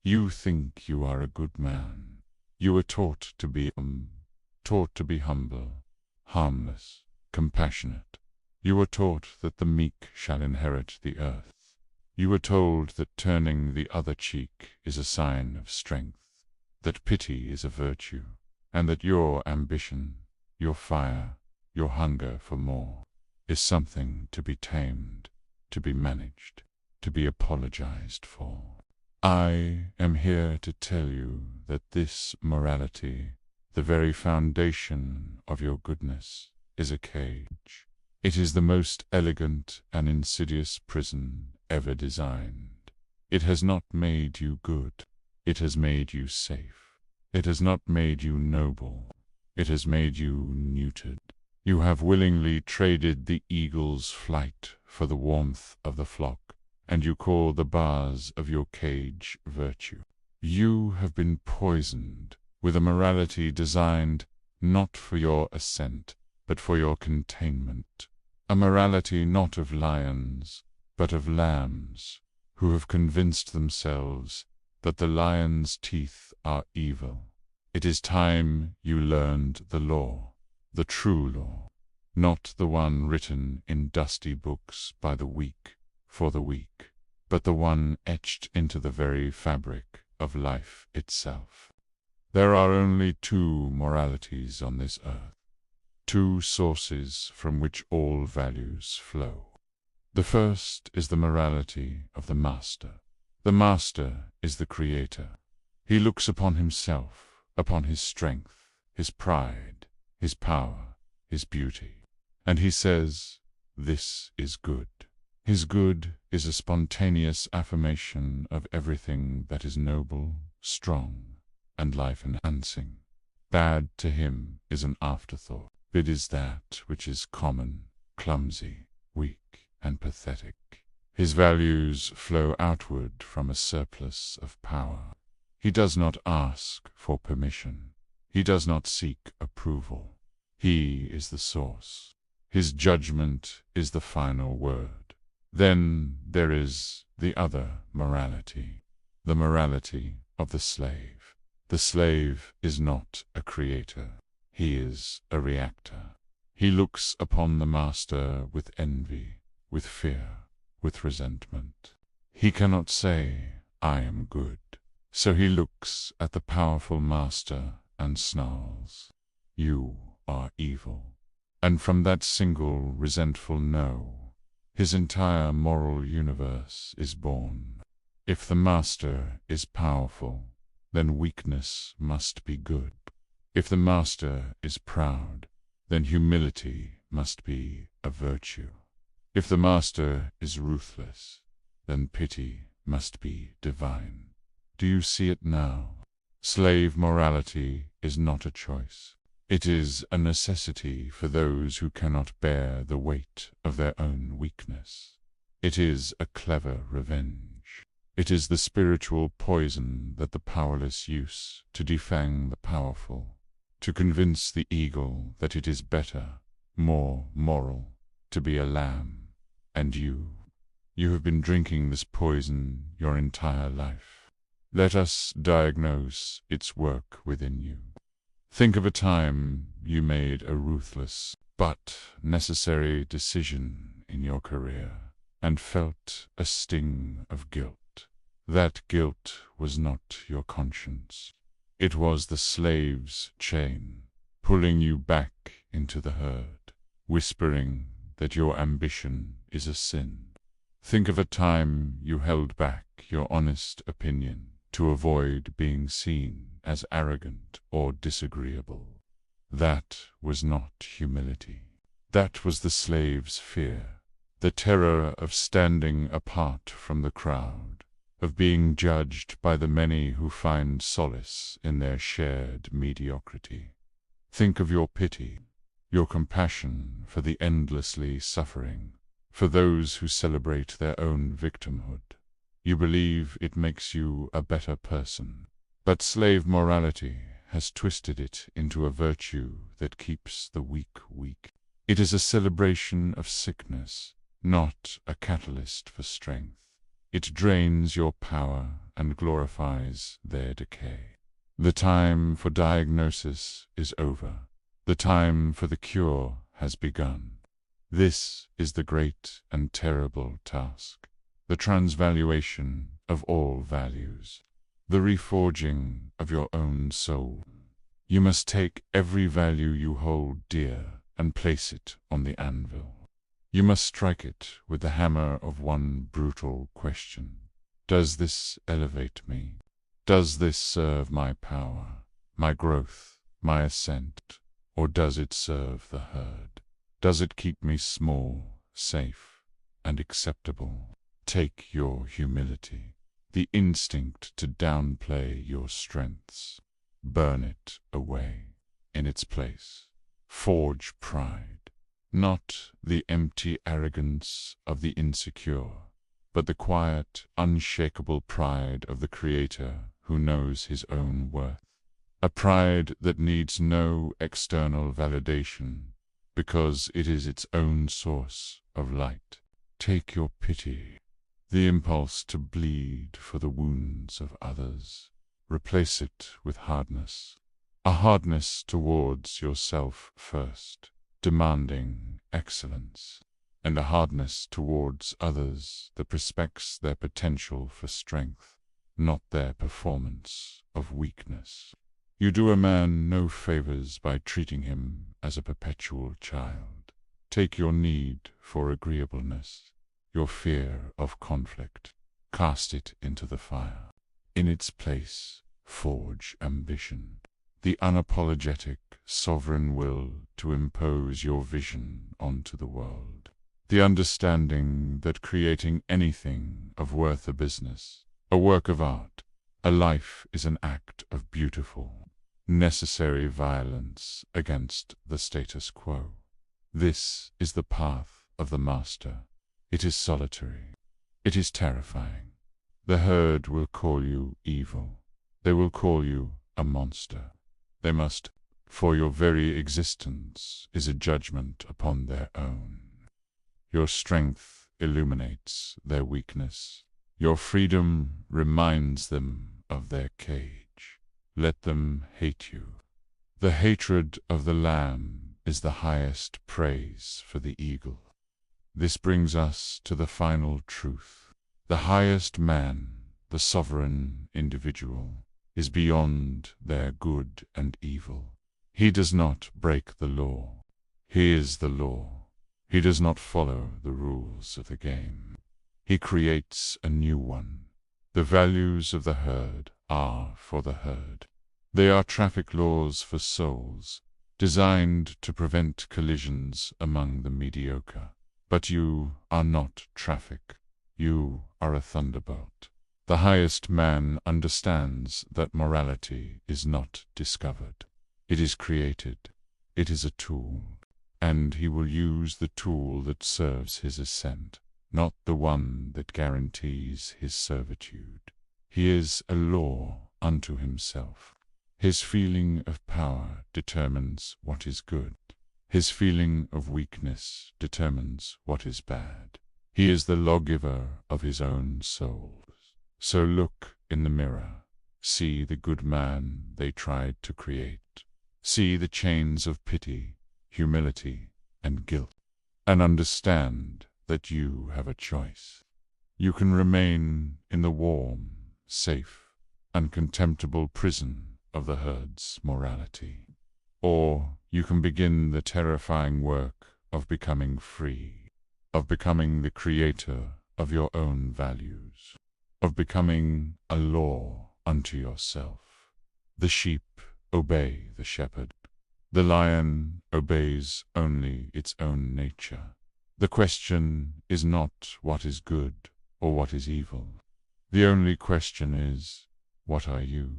You think you are a good man. You were taught to be humble, harmless, compassionate. You were taught that the meek shall inherit the earth. You were told that turning the other cheek is a sign of strength, that pity is a virtue, and that your ambition, your fire, your hunger for more, is something to be tamed, to be managed, to be apologized for. I am here to tell you that this morality, the very foundation of your goodness, is a cage. It is the most elegant and insidious prison ever designed. It has not made you good. It has made you safe. It has not made you noble. It has made you neutered. You have willingly traded the eagle's flight for the warmth of the flock, and you call the bars of your cage virtue. You have been poisoned with a morality designed not for your ascent, but for your containment. A morality not of lions, but of lambs, who have convinced themselves that the lion's teeth are evil. It is time you learned the law, the true law, not the one written in dusty books by the weak for the weak, but the one etched into the very fabric of life itself. There are only two moralities on this earth, two sources from which all values flow. The first is the morality of the master. The master is the creator. He looks upon himself, upon his strength, his pride, his power, his beauty, and he says, "This is good." His good is a spontaneous affirmation of everything that is noble, strong, and life-enhancing. Bad to him is an afterthought. It is that which is common, clumsy, weak, and pathetic. His values flow outward from a surplus of power. He does not ask for permission. He does not seek approval. He is the source. His judgment is the final word. Then there is the other morality, the morality of the slave. The slave is not a creator. He is a reactor. He looks upon the master with envy, with fear, with resentment. He cannot say, "I am good." So he looks at the powerful master and snarls, "You are evil." And from that single resentful no, his entire moral universe is born. If the master is powerful, then weakness must be good. If the master is proud, then humility must be a virtue. If the master is ruthless, then pity must be divine. Do you see it now? Slave morality is not a choice. It is a necessity for those who cannot bear the weight of their own weakness. It is a clever revenge. It is the spiritual poison that the powerless use to defang the powerful, to convince the eagle that it is better, more moral, to be a lamb. And you have been drinking this poison your entire life. Let us diagnose its work within you. Think of a time you made a ruthless but necessary decision in your career and felt a sting of guilt. That guilt was not your conscience. It was the slave's chain, pulling you back into the herd, whispering that your ambition is a sin. Think of a time you held back your honest opinion to avoid being seen as arrogant or disagreeable. That was not humility. That was the slave's fear, the terror of standing apart from the crowd, of being judged by the many who find solace in their shared mediocrity. Think of your pity, your compassion for the endlessly suffering, for those who celebrate their own victimhood. You believe it makes you a better person. But slave morality has twisted it into a virtue that keeps the weak weak. It is a celebration of sickness, not a catalyst for strength. It drains your power and glorifies their decay. The time for diagnosis is over. The time for the cure has begun. This is the great and terrible task, the transvaluation of all values, the reforging of your own soul. You must take every value you hold dear and place it on the anvil. You must strike it with the hammer of one brutal question. Does this elevate me? Does this serve my power, my growth, my ascent, or does it serve the herd? Does it keep me small, safe, and acceptable? Take your humility, the instinct to downplay your strengths. Burn it away. In its place, forge pride, not the empty arrogance of the insecure, but the quiet, unshakable pride of the Creator who knows his own worth. A pride that needs no external validation, because it is its own source of light. Take your pity, the impulse to bleed for the wounds of others. Replace it with hardness, a hardness towards yourself first, demanding excellence, and a hardness towards others that respects their potential for strength, not their performance of weakness. You do a man no favors by treating him as a perpetual child. Take your need for agreeableness, your fear of conflict, cast it into the fire. In its place, forge ambition, the unapologetic, sovereign will to impose your vision onto the world. The understanding that creating anything of worth a business, a work of art, a life is an act of beautiful, necessary violence against the status quo. This is the path of the master. It is solitary. It is terrifying. The herd will call you evil. They will call you a monster. They must, for your very existence is a judgment upon their own. Your strength illuminates their weakness. Your freedom reminds them of their cage. Let them hate you. The hatred of the lamb is the highest praise for the eagle. This brings us to the final truth. The highest man, the sovereign individual, is beyond their good and evil. He does not break the law. He is the law. He does not follow the rules of the game. He creates a new one. The values of the herd are for the herd. They are traffic laws for souls, designed to prevent collisions among the mediocre. But you are not traffic. You are a thunderbolt. The highest man understands that morality is not discovered. It is created. It is a tool. And he will use the tool that serves his ascent, not the one that guarantees his servitude. He is a law unto himself. His feeling of power determines what is good. His feeling of weakness determines what is bad. He is the lawgiver of his own soul. So look in the mirror. See the good man they tried to create. See the chains of pity, humility, and guilt, and understand that you have a choice. You can remain in the warm, safe, and contemptible prison of the herd's morality, or you can begin the terrifying work of becoming free, of becoming the creator of your own values, of becoming a law unto yourself. The sheep obey the shepherd. The lion obeys only its own nature. The question is not what is good or what is evil. The only question is, what are you?